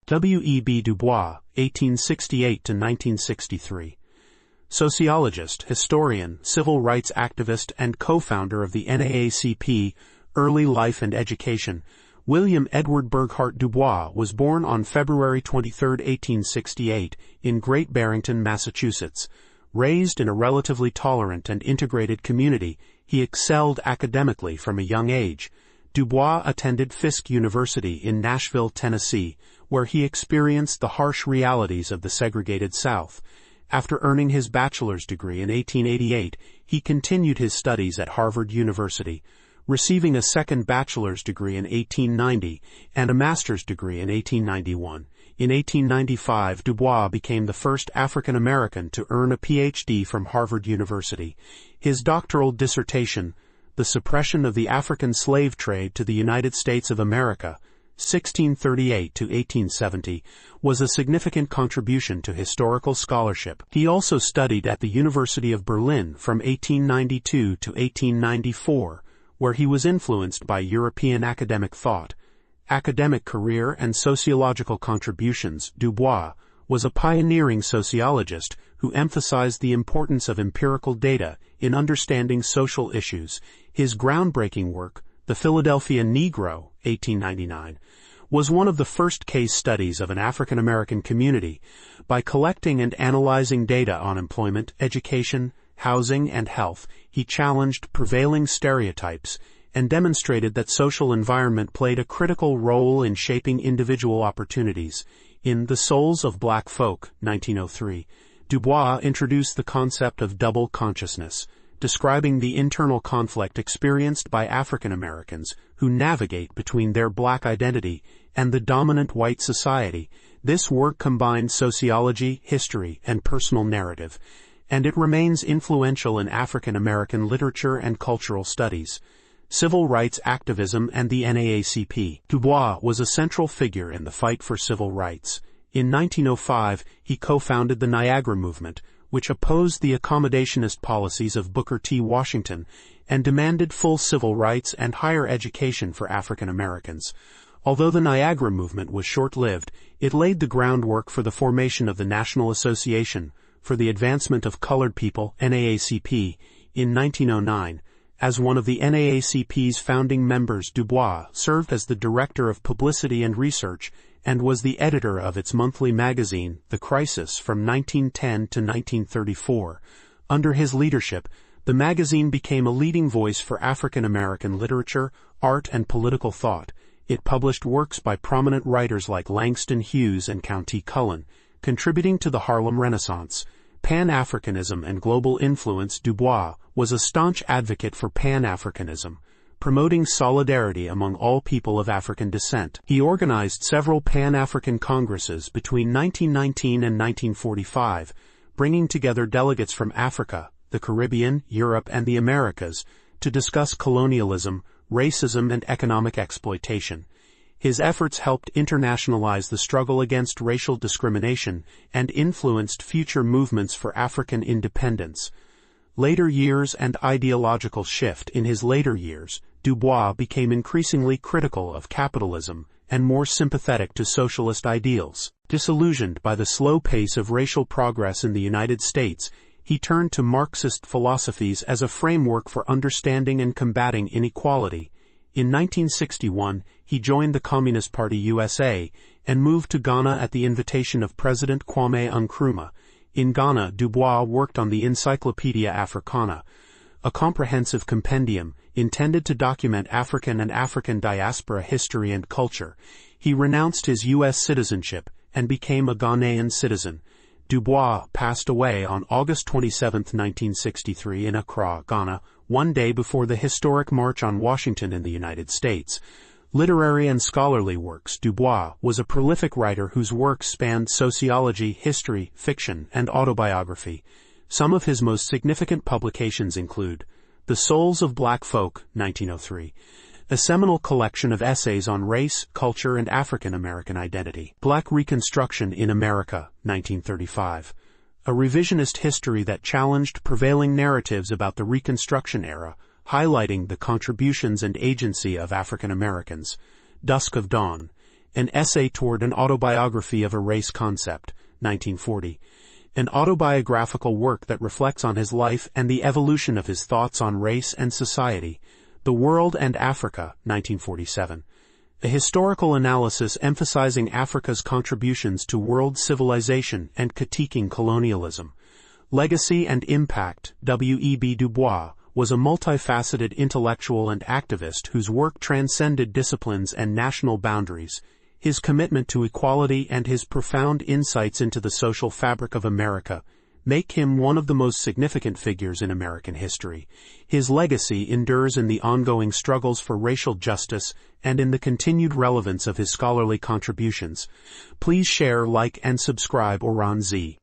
W.E.B. Du Bois, 1868–1963. Sociologist, historian, civil rights activist, and co-founder of the NAACP, Early Life and Education, William Edward Burghardt Du Bois was born on February 23, 1868, in Great Barrington, Massachusetts. Raised in a relatively tolerant and integrated community, he excelled academically from a young age. Du Bois attended Fisk University in Nashville, Tennessee, where he experienced the harsh realities of the segregated South. After earning his bachelor's degree in 1888, he continued his studies at Harvard University, receiving a second bachelor's degree in 1890 and a master's degree in 1891. In 1895, Du Bois became the first African American to earn a Ph.D. from Harvard University. His doctoral dissertation, The Suppression of the African Slave Trade to the United States of America, 1638 to 1870, was a significant contribution to historical scholarship. He also studied at the University of Berlin from 1892 to 1894, where he was influenced by European academic thought. Academic career and sociological contributions. Du Bois was a pioneering sociologist who emphasized the importance of empirical data in understanding social issues. His groundbreaking work, The Philadelphia Negro, 1899, was one of the first case studies of an African American community. By collecting and analyzing data on employment, education, housing, and health, he challenged prevailing stereotypes and demonstrated that social environment played a critical role in shaping individual opportunities. In The Souls of Black Folk, 1903, Du Bois introduced the concept of double consciousness, describing the internal conflict experienced by African Americans who navigate between their black identity and the dominant white society. This work combined sociology, history, and personal narrative, and it remains influential in African American literature and cultural studies. Civil rights activism and the NAACP. Du Bois was a central figure in the fight for civil rights. In 1905, he co-founded the Niagara Movement, which opposed the accommodationist policies of Booker T. Washington and demanded full civil rights and higher education for African Americans. Although the Niagara Movement was short-lived, it laid the groundwork for the formation of the National Association for the Advancement of Colored People, NAACP, in 1909. As one of the NAACP's founding members, Du Bois served as the Director of Publicity and Research and was the editor of its monthly magazine, The Crisis, from 1910 to 1934. Under his leadership, the magazine became a leading voice for African American literature, art, and political thought. It published works by prominent writers like Langston Hughes and Countee Cullen, contributing to the Harlem Renaissance. Pan-Africanism and global influence. Du Bois was a staunch advocate for Pan-Africanism, promoting solidarity among all people of African descent. He organized several Pan-African congresses between 1919 and 1945, bringing together delegates from Africa, the Caribbean, Europe, and the Americas to discuss colonialism, racism, and economic exploitation. His efforts helped internationalize the struggle against racial discrimination and influenced future movements for African independence. Later years and ideological shift. In his later years, Du Bois became increasingly critical of capitalism and more sympathetic to socialist ideals. Disillusioned by the slow pace of racial progress in the United States, he turned to Marxist philosophies as a framework for understanding and combating inequality. In 1961, he joined the Communist Party USA and moved to Ghana at the invitation of President Kwame Nkrumah. In Ghana, Du Bois worked on the Encyclopedia Africana, a comprehensive compendium intended to document African and African diaspora history and culture. He renounced his U.S. citizenship and became a Ghanaian citizen. Du Bois passed away on August 27, 1963 in Accra, Ghana, one day before the historic March on Washington in the United States. Literary and scholarly works. Du Bois was a prolific writer whose works spanned sociology, history, fiction, and autobiography. Some of his most significant publications include The Souls of Black Folk, 1903, a seminal collection of essays on race, culture, and African American identity. Black Reconstruction in America, 1935, a revisionist history that challenged prevailing narratives about the Reconstruction era, highlighting the contributions and agency of African Americans. Dusk of Dawn, An Essay Toward an Autobiography of a Race Concept, 1940. An autobiographical work that reflects on his life and the evolution of his thoughts on race and society. The World and Africa, 1947. A historical analysis emphasizing Africa's contributions to world civilization and critiquing colonialism. Legacy and Impact. W.E.B. Du Bois was a multifaceted intellectual and activist whose work transcended disciplines and national boundaries. His commitment to equality and his profound insights into the social fabric of America make him one of the most significant figures in American history. His legacy endures in the ongoing struggles for racial justice and in the continued relevance of his scholarly contributions. Please share, like, and subscribe Oran Z.